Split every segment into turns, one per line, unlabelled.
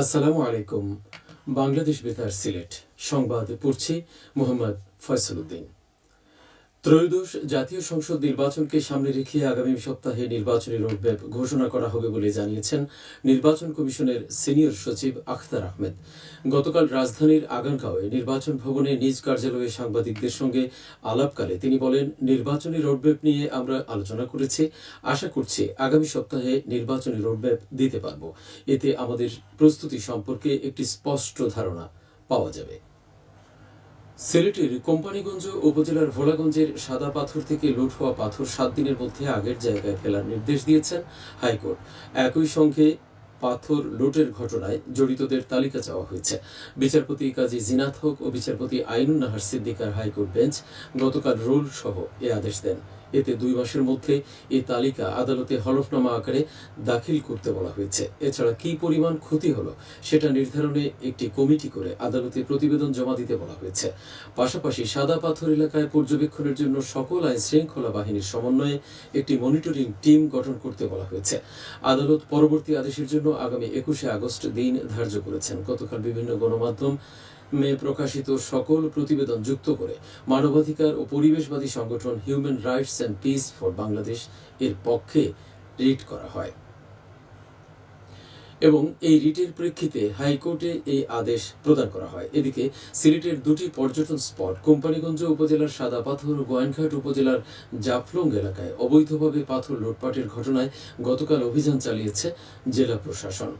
আসসালামু আলাইকুম। বাংলাদেশ বেতার সিলেট সংবাদ পড়ছি মোহাম্মদ ফয়সাল উদ্দিন। ত্রয়োদশ জাতীয় সংসদ নির্বাচনকে সামনে রেখে আগামী সপ্তাহে নির্বাচনী রোডম্যাপ ঘোষণা করা হবে বলে জানিয়েছেন নির্বাচন কমিশনের সিনিয়র সচিব আখতার আহমেদ। গতকাল রাজধানীর আগারগাঁওয়ে নির্বাচন ভবনে নিজ কার্যালয়ে সাংবাদিকদের সঙ্গে আলাপকালে তিনি বলেন, নির্বাচনী রোডম্যাপ নিয়ে আমরা আলোচনা করেছি। আশা করছি আগামী সপ্তাহে নির্বাচনী রোডম্যাপ দিতে পারব। এতে আমাদের প্রস্তুতি সম্পর্কে একটি স্পষ্ট ধারণা পাওয়া যাবে। সিলেটের কোম্পানীগঞ্জ উপজেলার ভোলাগঞ্জের সাদা পাথর থেকে লুট হওয়া পাথর 7 দিনের মধ্যে আগের জায়গায় ফেলার নির্দেশ দিয়েছেন হাইকোর্ট। একই সঙ্গে পাথর লুটের ঘটনায় জড়িতদের তালিকা চাওয়া হয়েছে। বিচারপতি কাজী জিনাত হক ও বিচারপতি আইনুন নাহার সিদ্দিকার হাইকোর্ট বেঞ্চ গতকাল রোল সহ এ আদেশ দেন। এতে 2 মাসের মধ্যে এই তালিকা আদালতে হলফনামা আকারে দাখিল করতে বলা হয়েছে। এছাড়া কী পরিমাণ ক্ষতি হলো সেটা নির্ধারণে একটি কমিটি করে আদালতে প্রতিবেদন জমা দিতে বলা হয়েছে। পাশাপাশি সাদা পাথর এলাকায় পর্যবেক্ষণের জন্য সকল আইন শৃঙ্খলা বাহিনীর সমন্বয়ে একটি মনিটরিং টিম গঠন করতে বলা হয়েছে। আদালত পরবর্তী আদেশের জন্য আগামী 21 আগস্ট দিন ধার্য করেছেন। গতকাল বিভিন্ন গণমাধ্যম প্রকাশিত সকল প্রতিবেদন যুক্ত করে মানবাধিকার ও পরিবেশবাদী সংগঠন human rights and piece for Bangladesh এর পক্ষে রিট করা হয় এবং এই রিটের প্রেক্ষিতে হাইকোর্টে এই আদেশ প্রদান করা হয়। এদিকে সিলেটের 2টি পর্যটন স্পট কোম্পানীগঞ্জ উপজেলার সাদা পাথর ও গোয়াইনঘাট উপজেলার জাফলং এলাকায় অবৈধভাবে পাথর লুটপাটের ঘটনায় গতকাল অভিযান চালিয়েছে জেলা প্রশাসন।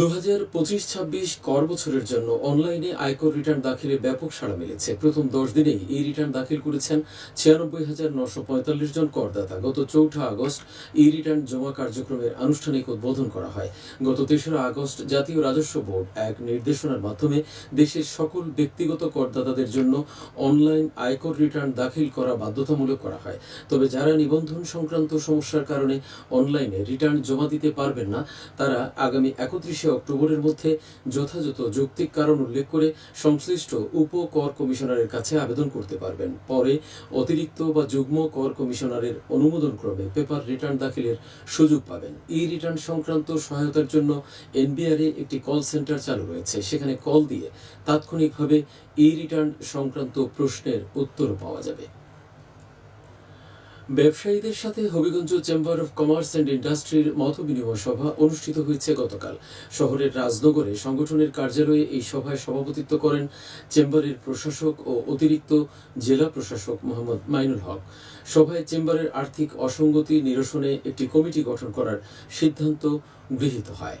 2025-26 কর বছরের জন্য অনলাইনে আয়কর রিটার্ন দাখিলে ব্যাপক সাড়া মিলেছে। প্রথম 10 দিনেই এই রিটার্ন দাখিল করেছেন 96,945 জন করদাতা। গত 4 আগস্ট এই রিটার্ন জমা কার্যক্রমের আনুষ্ঠানিক উদ্বোধন করা হয়। গত 3 আগস্ট জাতীয় রাজস্ব বোর্ড এক নির্দেশনার মাধ্যমে দেশের সকল ব্যক্তিগত করদাতাদের জন্য অনলাইন আয়কর রিটার্ন দাখিল করা বাধ্যতামূলক করা হয়। তবে যারা নিবন্ধন সংক্রান্ত সমস্যার কারণে অনলাইনে রিটার্ন জমা দিতে পারবেন না, তারা আগামী 31 অক্টোবরের মধ্যে যথাযথ যৌক্তিক কারণ উল্লেখ করে সংশ্লিষ্ট উপ কর কমিশনারের কাছে আবেদন করতে পারবেন। পরে অতিরিক্ত বা যুগ্ম কর কমিশনারের অনুমোদন ক্রমে পেপার রিটার্ন দাখিলের সুযোগ পাবেন। এই রিটার্ন সংক্রান্ত সহায়তার জন্য এনবিআরে একটি কল সেন্টার চালু রয়েছে। সেখানে কল দিয়ে তাৎক্ষণিকভাবে এই রিটার্ন সংক্রান্ত প্রশ্নের উত্তর পাওয়া যাবে। ব্যবসায়ীদের সাথে Habiganj chamber of commerce and ইন্ডাস্ট্রির মতবিনিময় সভা অনুষ্ঠিত হয়েছে গতকাল। শহরের রাজনগরে সংগঠনের কার্যালয়ে এই সভায় সভাপতিত্ব করেন চেম্বারের প্রশাসক ও অতিরিক্ত জেলা প্রশাসক মোহাম্মদ মাইনুল হক। সভায় চেম্বারের আর্থিক অসঙ্গতি নিরসনে একটি কমিটি গঠন করার সিদ্ধান্ত গৃহীত হয়।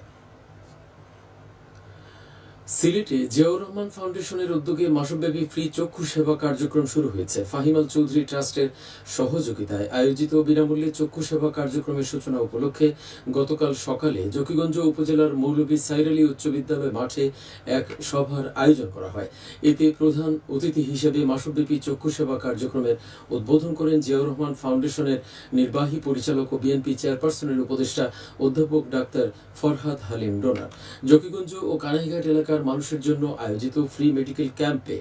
সিলেটে জিয়াউর রহমান ফাউন্ডেশনের উদ্যোগে মাসব্যাপী ফ্রি চক্ষু সেবা কার্যক্রম শুরু হয়েছে। ফাহিমাল চৌধুরী ট্রাস্টের সহযোগিতায় আয়োজিত বিনামূল্যে চক্ষু সেবা কার্যক্রমের সূচনা উপলক্ষে গতকাল সকালে জকিগঞ্জ উপজেলার মৌলভী সাইর আলী উচ্চ বিদ্যালয় মাঠে এক সভার আয়োজন করা হয়। এতে প্রধান অতিথি হিসেবে মাসব্যাপী চক্ষু সেবা কার্যক্রমের উদ্বোধন করেন জিয়াউর রহমান ফাউন্ডেশনের নির্বাহী পরিচালক ও বিএনপি চেয়ারপারসনের উপদেষ্টা অধ্যাপক ডাক্তার ফরহাদ হালিম ডোনার। জকিগঞ্জ ও কানাইঘাট এলাকার মানুষের জন্য আয়োজিত ফ্রি মেডিকেল ক্যাম্পে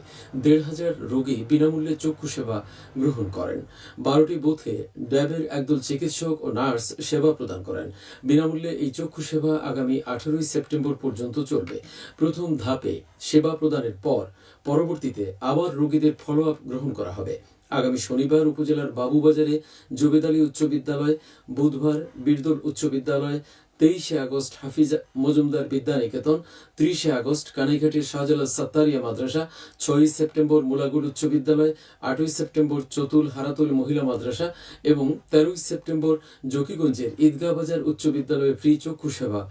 1,500 রোগী বিনামূল্যে চক্ষু সেবা গ্রহণ করেন। 12টি বুথে ড্যাবের একদল চিকিৎসক ও নার্স সেবা প্রদান করেন। বিনামূল্যে এই চক্ষু সেবা আগামী 18 সেপ্টেম্বর পর্যন্ত চলবে। প্রথম ধাপে সেবা প্রদানের পর পরবর্তীতে আবার রোগীদের ফলো আপ গ্রহণ করা হবে। আগামী শনিবার উপজেলার বাবুবাজারে জুবেদ আলী উচ্চ বিদ্যালয়, বুধবার বীরদুল উচ্চ বিদ্যালয়, 23 আগস্ট হাফিজ মজুমদার বিদ্যানিকেতন, 30 আগস্ট কানাইঘাটের শাহজালাল সাত্তারিয়া মাদ্রাসা, 6 সেপ্টেম্বর মুলাগুল উচ্চ বিদ্যালয়, 8 সেপ্টেম্বর চতুল হারাতুল মহিলা মাদ্রাসা এবং 13 সেপ্টেম্বর জকিগঞ্জের ঈদগাহ বাজার উচ্চ বিদ্যালয়ে ফ্রি চক্ষু সেবা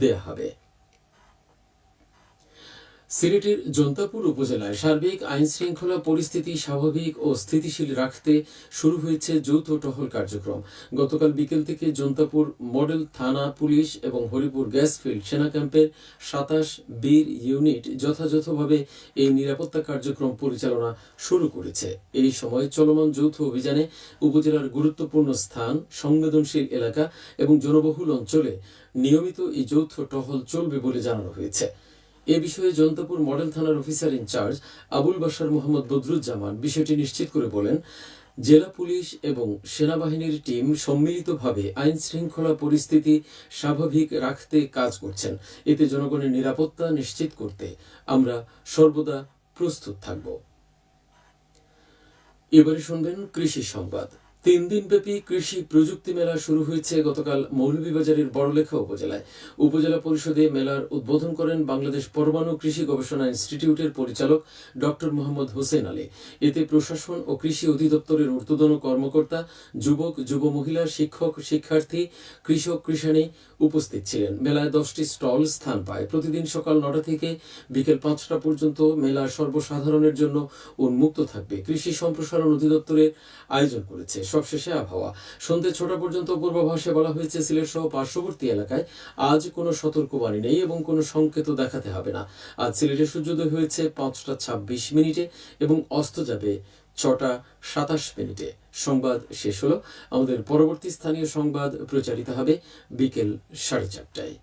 দেয়া হবে। সিলেটের জন্তাপুর উপজেলায় সার্বিক আইন শৃঙ্খলা পরিস্থিতি স্বাভাবিক ও স্থিতিশীল রাখতে শুরু হয়েছে যৌথ টহল কার্যক্রম। গতকাল বিকেল থেকে জন্তাপুর মডেল থানা পুলিশ এবং হরিপুর গ্যাসফিল্ড সেনা ক্যাম্পের 27 বীর ইউনিট যথাযথভাবে এই নিরাপত্তা কার্যক্রম পরিচালনা শুরু করেছে। এই সময় চলমান যৌথ অভিযানে উপজেলার গুরুত্বপূর্ণ স্থান, সংবেদনশীল এলাকা এবং জনবহুল অঞ্চলে নিয়মিত এই যৌথ টহল চলবে বলে জানানো হয়েছে। এ বিষয়ে জন্তাপুর মডেল থানার অফিসার ইনচার্জ আবুল বাশার মোহাম্মদ বদরুজ্জামান বিষয়টি নিশ্চিত করে বলেন, জেলা পুলিশ এবং সেনাবাহিনীর টিম সম্মিলিতভাবে আইন শৃঙ্খলা পরিস্থিতি স্বাভাবিক রাখতে কাজ করছেন। এতে জনগণের নিরাপত্তা নিশ্চিত করতে আমরা সর্বদা প্রস্তুত থাকব। এবারে শুনবেন কৃষি সংবাদ। 3 দিনব্যাপী কৃষি প্রযুক্তি মেলা শুরু হয়েছে গতকাল মৌলভীবাজারের বড়লেখা উপজেলায়। উপজেলা পরিষদে মেলার উদ্বোধন করেন বাংলাদেশ পরমাণু কৃষি গবেষণা ইনস্টিটিউটের পরিচালক ডক্টর মোহাম্মদ হোসেন আলী। এতে প্রশাসন ও কৃষি অধিদপ্তরের ঊর্ধ্বতন কর্মকর্তা, যুবক, যুব মহিলা, শিক্ষক, শিক্ষার্থী, কৃষক, কৃষাণী উপস্থিত ছিলেন। মেলায় 10টি স্টল স্থান পায়। প্রতিদিন সকাল 9টা থেকে বিকেল 5টা পর্যন্ত মেলা সর্বসাধারণের জন্য উন্মুক্ত থাকবে। কৃষি সম্প্রসারণ অধিদপ্তরের আয়োজন করেছে। সবশেষে আবহাওয়া। সন্ধ্যে 6টা পর্যন্ত পূর্বাভাসে বলা হয়েছে সিলেট সহ পার্শ্ববর্তী এলাকায় আজ কোনো সতর্কবাণী নেই এবং কোনো সংকেত দেখাতে হবে না। আজ সিলেটে সূর্যোদয় হয়েছে 5টা 26 মিনিটে এবং অস্ত যাবে 6টা 27 মিনিটে। সংবাদ শেষ হলো। আমাদের পরবর্তী স্থানীয় সংবাদ প্রচারিত হবে বিকেল 4:30টায়।